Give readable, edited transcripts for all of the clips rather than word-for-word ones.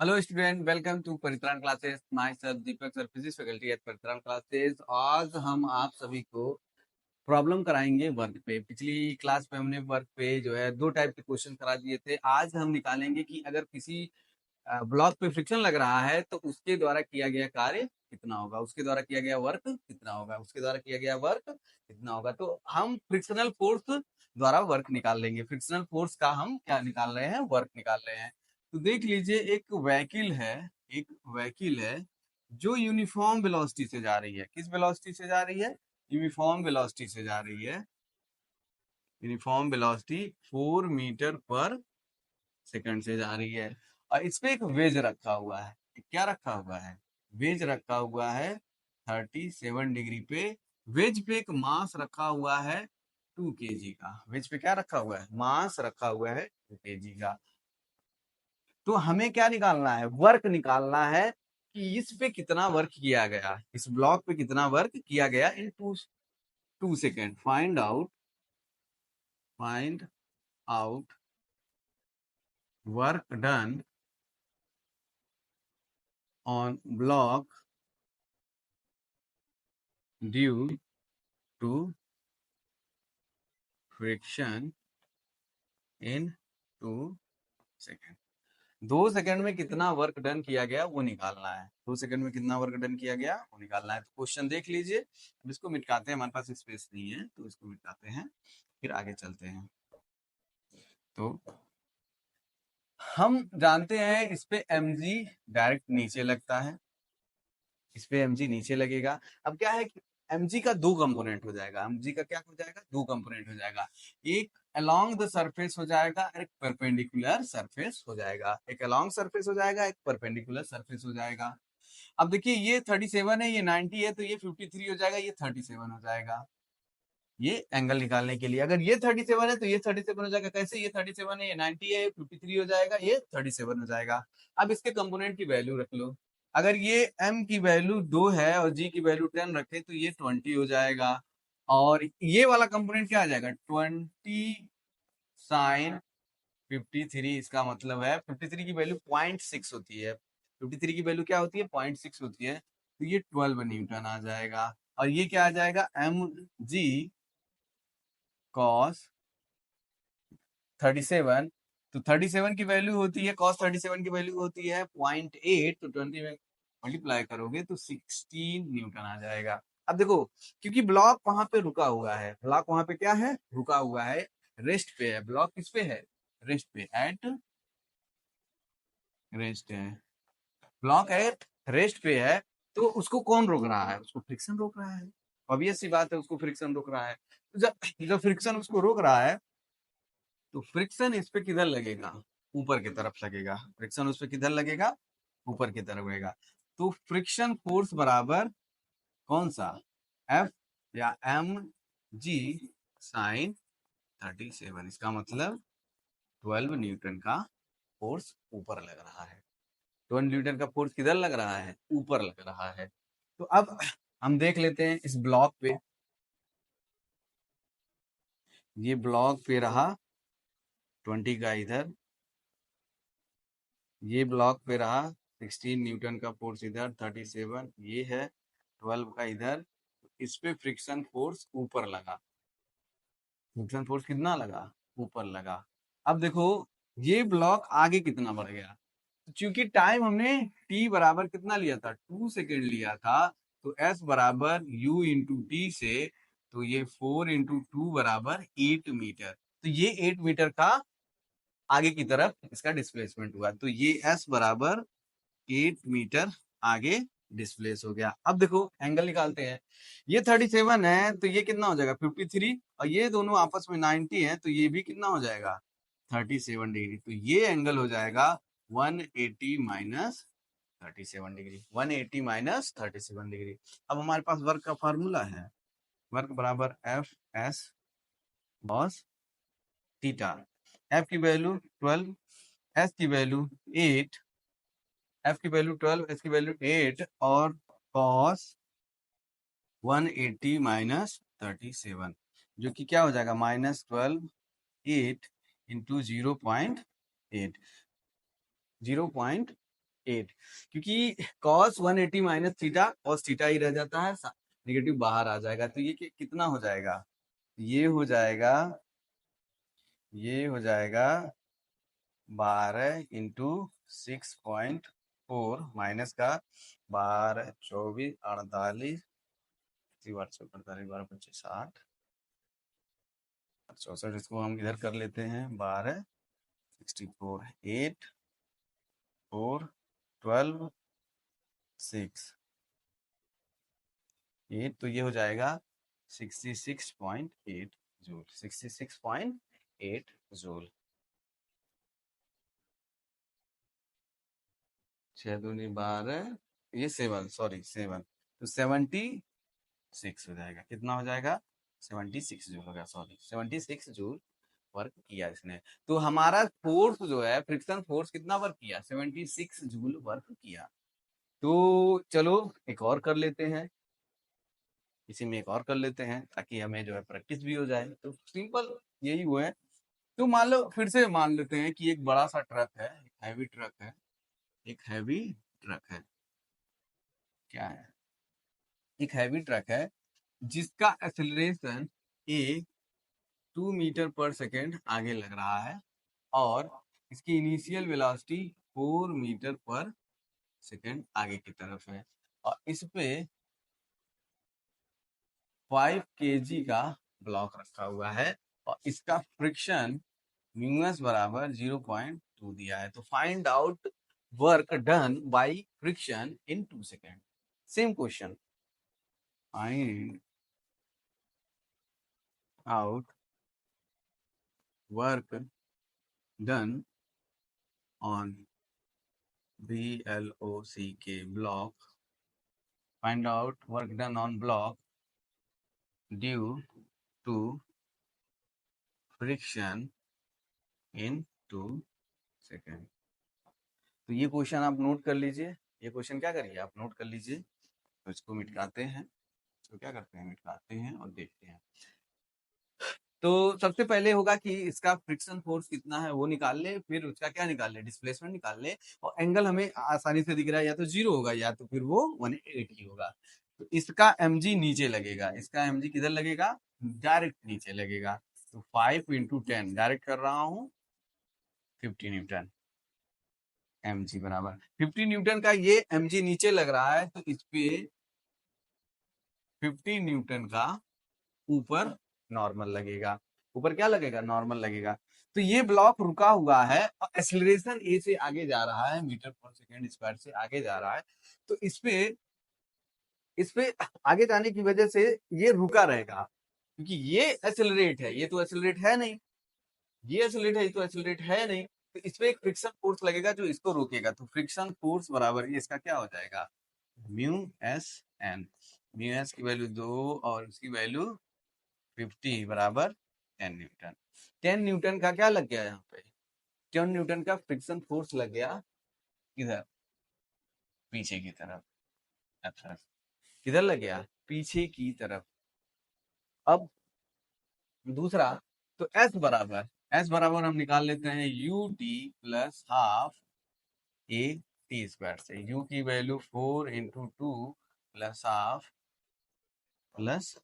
Hello student, welcome to Paritran classes. My self Deepak sir, physics faculty at Paritran classes. आज हम आप सभी को प्रॉब्लम कराएंगे वर्क पे। पिछली क्लास में हमने वर्क पे जो है दो टाइप के क्वेश्चन करा दिए थे। आज हम निकालेंगे कि अगर किसी ब्लॉक पे फ्रिक्शन लग रहा है तो उसके द्वारा किया गया कार्य कितना होगा, उसके द्वारा किया गया वर्क कितना होगा, उसके द्वारा किया गया वर्क कितना होगा। तो हम फ्रिक्शनल फोर्स द्वारा वर्क निकाल लेंगे। फ्रिक्शनल फोर्स का हम क्या निकाल रहे हैं, वर्क निकाल रहे हैं। तो देख लीजिए, एक व्हीकल है जो यूनिफॉर्म वेलोसिटी से जा रही है। किस वेलोसिटी से जा रही है? यूनिफॉर्म वेलोसिटी से जा रही है। यूनिफॉर्म वेलोसिटी 4 मीटर पर सेकंड से जा रही है। और इस पे एक वेज रखा हुआ है। क्या रखा हुआ है? वेज रखा हुआ है 37 डिग्री पे। वेज पे एक मास रखा हुआ है 2 kg का। वेज पे क्या रखा हुआ है? मास रखा हुआ है 2 kg का। तो हमें क्या निकालना है? वर्क निकालना है कि इस पे कितना वर्क किया गया, इस ब्लॉक पे कितना वर्क किया गया in 2 second. Find out work done on block due to friction in 2 second. 2 second में कितना वर्क डन किया गया वो निकालना है। 2 सेकेंड में कितना वर्क डन किया गया वो निकालना है। तो क्वेश्चन देख लीजिए। अब इसको मिटाते हैं, हमारे पास स्पेस नहीं है तो इसको मिटाते हैं, फिर आगे चलते हैं। तो हम जानते हैं इस पे mg डायरेक्ट नीचे लगता है, इस पे mg नीचे लगेगा। अब क्या है कि mg का दो कंपोनेंट हो जाएगा। mg का क्या हो जाएगा? दो कंपोनेंट हो जाएगा। एक अलोंग द सरफेस हो जाएगा, एक परपेंडिकुलर सरफेस हो जाएगा। एक अलोंग सरफेस हो जाएगा, एक परपेंडिकुलर सरफेस हो जाएगा। अब देखिए, ये 37 है, ये 90 है, तो ये 53 हो जाएगा, ये 37 हो जाएगा। ये एंगल निकालने के लिए अगर ये 37 है तो ये 37 हो जाएगा। कैसे? ये 37 है, ये 90 है, ये 53 हो जाएगा, ये 37 हो जाएगा। अब इसके कंपोनेंट की वैल्यू रख लो। अगर ये m की वैल्यू 2 है और g की वैल्यू 10 रखे तो ये 20 हो जाएगा। और ये वाला कंपोनेंट क्या आ जाएगा? 20 साइन 53। इसका मतलब है 53 की वैल्यू 0.6 होती है। 53 की वैल्यू क्या होती है? 0.6 होती है। तो ये 12 न्यूटन आ जाएगा। और ये क्या आ जाएगा? mg cos 37। तो 37 की वैल्यू होती है, cos 37 की वैल्यू होती है 0.8। तो 20 में मल्टीप्लाई करोगे तो 16 न्यूटन आ जाएगा। अब देखो, क्योंकि ब्लॉक वहां पे रुका हुआ है, ब्लॉक वहां पे क्या है? रुका हुआ है, रेस्ट पे है। ब्लॉक किस पे है? रेस्ट पे, एट रेस्ट है। ब्लॉक एट रेस्ट पे है। तो उसको कौन रोक रहा है? उसको फ्रिक्शन रोक रहा है। ऑब्वियस सी बात है, उसको फ्रिक्शन रोक रहा है। तो जब फ्रिक्शन उसको रोक रहा है तो फ्रिक्शन इस पे किधर लगेगा? ऊपर की तरफ लगेगा। फ्रिक्शन उस पे किधर लगेगा? ऊपर की तरफ लगेगा। तो फ्रिक्शन फोर्स बराबर कौन सा? एफ या एम जी साइन 37। इसका मतलब 12 न्यूटन का फोर्स ऊपर लग रहा है। 12 न्यूटन का फोर्स किधर लग रहा है? ऊपर लग रहा है। तो अब हम देख लेते हैं इस ब्लॉक पे। ये ब्लॉक पे रहा 20 का इधर, ये ब्लॉक पे रहा 16 न्यूटन का फोर्स इधर, 37 ये है, 12 का इधर। इस पे फ्रिक्शन फोर्स ऊपर लगा। फ्रिक्शन फोर्स कितना लगा? ऊपर लगा। अब देखो, ये ब्लॉक आगे कितना बढ़ गया। तो चूंकि टाइम हमने t बराबर कितना लिया था? 2 सेकेंड लिया था। तो s बराबर u इंटू टी से, तो ये 4 इंटू 2 बराबर 8 मीटर। तो ये 8 मीटर का आगे की तरफ इसका डिस्प्लेसमेंट हुआ। तो ये s बराबर 8 मीटर आगे डिस्प्लेस हो गया। अब देखो एंगल निकालते हैं। ये 37 है तो ये कितना हो जाएगा? 53। और ये दोनों आपस में 90 है तो ये भी कितना हो जाएगा? 37 डिग्री। तो ये एंगल हो जाएगा 180 माइनस 37 डिग्री। 180 minus 37 degree. अब हमारे पास वर्क का फॉर्मूला है, वर्क बराबर F S cos theta. F की वैल्यू 12, एस की वैल्यू 8, एफ की वैल्यू 12, एस की वैल्यू 8, और कॉस 180 माइनस 37, जो कि क्या हो जाएगा? -12 8 इंटू 0.8, 0.8 8, क्योंकि cos 180 minus theta cos theta ही रह जाता है, नेगेटिव बाहर आ जाएगा। तो ये कितना हो जाएगा, ये हो जाएगा 12 इंटू 6.4 माइनस का 12 24 48 48 12 25 60 64, इसको हम इधर कर लेते हैं 12 64 8 4 12 6 8, तो ये हो जाएगा 66.8 जूल, 66.8 जूल। 6 दूनी 12, ये 7, सॉरी 7, तो 76 हो जाएगा। कितना हो जाएगा, 76 जूल हो गया, सॉरी 76 जूल वर्क किया इसने। तो हमारा फोर्स जो है, फ्रिक्शन फोर्स कितना वर्क किया, 76 जूल वर्क किया। तो चलो एक और कर लेते हैं, इसी में एक और कर लेते हैं ताकि हमें जो है प्रैक्टिस भी हो जाए। तो सिंपल यही हुआ है। तो मान लो, फिर से मान लेते हैं कि एक बड़ा सा ट्रक है, एक हैवी ट्रक है, एक हैवी ट्रक है, क्या है, एक हैवी ट्रक है जिसका एक्सेलरेशन ए 2 मीटर पर सेकेंड आगे लग रहा है और इसकी इनिशियल वेलोसिटी 4 मीटर पर सेकेंड आगे की तरफ है, और इस पे 5 kg का ब्लॉक रखा हुआ है और इसका फ्रिक्शन म्यूएस बराबर 0.2 दिया है। तो find out work done by friction in 2 second. Same question, find out work done on BLOCK block, find out work done on block due to friction in 2 second. तो ये क्वेश्चन आप note कर लीजिए, ये क्वेश्चन क्या करिए आप note कर लीजिए। तो इसको मिटाते हैं, तो क्या करते हैं, मिटाते हैं और देखते हैं। तो सबसे पहले होगा कि इसका फ्रिक्शन फोर्स कितना है वो निकाल ले, फिर उसका क्या निकाल ले, डिस्प्लेसमेंट निकाल ले, और एंगल हमें आसानी से दिख रहा है, या तो 0 होगा या तो फिर वो 180 होगा। तो इसका mg नीचे लगेगा, इसका mg किधर लगेगा, डायरेक्ट नीचे लगेगा। तो 5 इंटू 10 डायरेक्ट कर रहा हूँ 50 न्यूटन, mg बराबर 50 न्यूटन का ये mg नीचे लग रहा है, तो इस पे 50 न्यूटन का ऊपर नॉर्मल लगेगा, ऊपर क्या लगेगा, नॉर्मल लगेगा। तो ये ब्लॉक रुका हुआ है और एक्सीलरेशन ए से आगे जा रहा है, मीटर पर सेकेंड स्क्वायर से आगे जा रहा है। तो इस पे आगे जाने की वजह से ये रुका रहेगा, क्योंकि ये एक्सेलरेट है, ये तो एक्सेलरेट है नहीं, ये एक्सेलरेट है, ये तो एक्सेलरेट है नहीं। तो इस पे एक फ्रिक्शन फोर्स लगेगा जो इसको रोकेगा। तो फ्रिक्शन फोर्स बराबर ये इसका क्या हो जाएगा, mu S N, mu S की वैल्यू 2 और उसकी वैल्यू 50 बराबर 10 न्यूटन। 10 न्यूटन का क्या लग गया, यहाँ पे 10 न्यूटन का फ्रिक्शन फोर्स लग गया, किधर, पीछे की तरफ। अच्छा, किधर लग गया, पीछे की तरफ। अब दूसरा, तो एस बराबर हम निकाल लेते हैं U T plus half A T square से। यू की value 4 into 2 plus half plus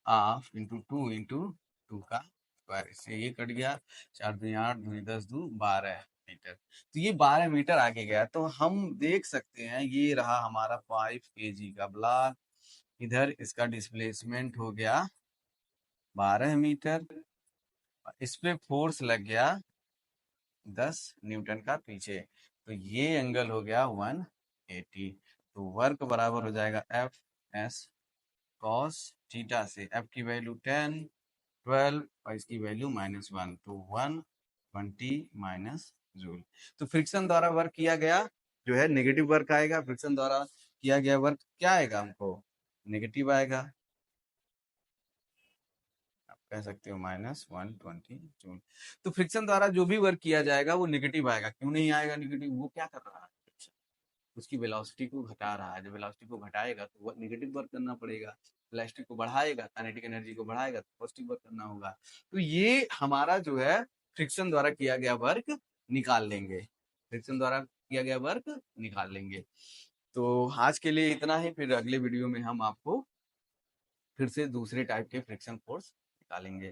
half into 2 into 2 का स्क्वायर, इससे ये कट गया, 4 दूनी 8 दूनी 10 दू 12 मीटर। तो ये 12 मीटर आगे गया। तो हम देख सकते हैं ये रहा हमारा 5 kg का ब्लॉक, इधर इसका डिस्प्लेसमेंट हो गया 12 मीटर, इस पे फोर्स लग गया 10 न्यूटन का पीछे, तो ये एंगल हो गया 180। तो वर्क बराबर हो जाएगा एफ एस कॉस थीटा से, एफ की वैल्यू 10 12 और इसकी वैल्यू -1, तो 120 माइनस जूल। तो फ्रिक्शन द्वारा वर्क किया गया जो है नेगेटिव वर्क आएगा, फ्रिक्शन द्वारा किया गया वर्क क्या आएगा, हमको नेगेटिव आएगा, कह सकते हो -120 जूल। तो फ्रिक्शन द्वारा जो भी वर्क किया जाएगा वो नेगेटिव आएगा। क्यों नहीं आएगा नेगेटिव, वो क्या कर रहा है, उसकी वेलोसिटी को घटा रहा है। जब वेलोसिटी को घटाएगा तो वो नेगेटिव वर्क करना पड़ेगा, वेलोसिटी को बढ़ाएगा, काइनेटिक एनर्जी को बढ़ाएगा तो पॉजिटिव वर्क करना होगा। तो ये हमारा जो है फ्रिक्शन द्वारा किया गया वर्क निकाल लेंगे। फ्रिक्शन द्वारा किया गया वर्क निकाल लेंगे। तो आज के लिए इतना ही, फिर अगले वीडियो में हम आपको फिर से दूसरे टाइप के फ्रिक्शन फोर्स निकालेंगे।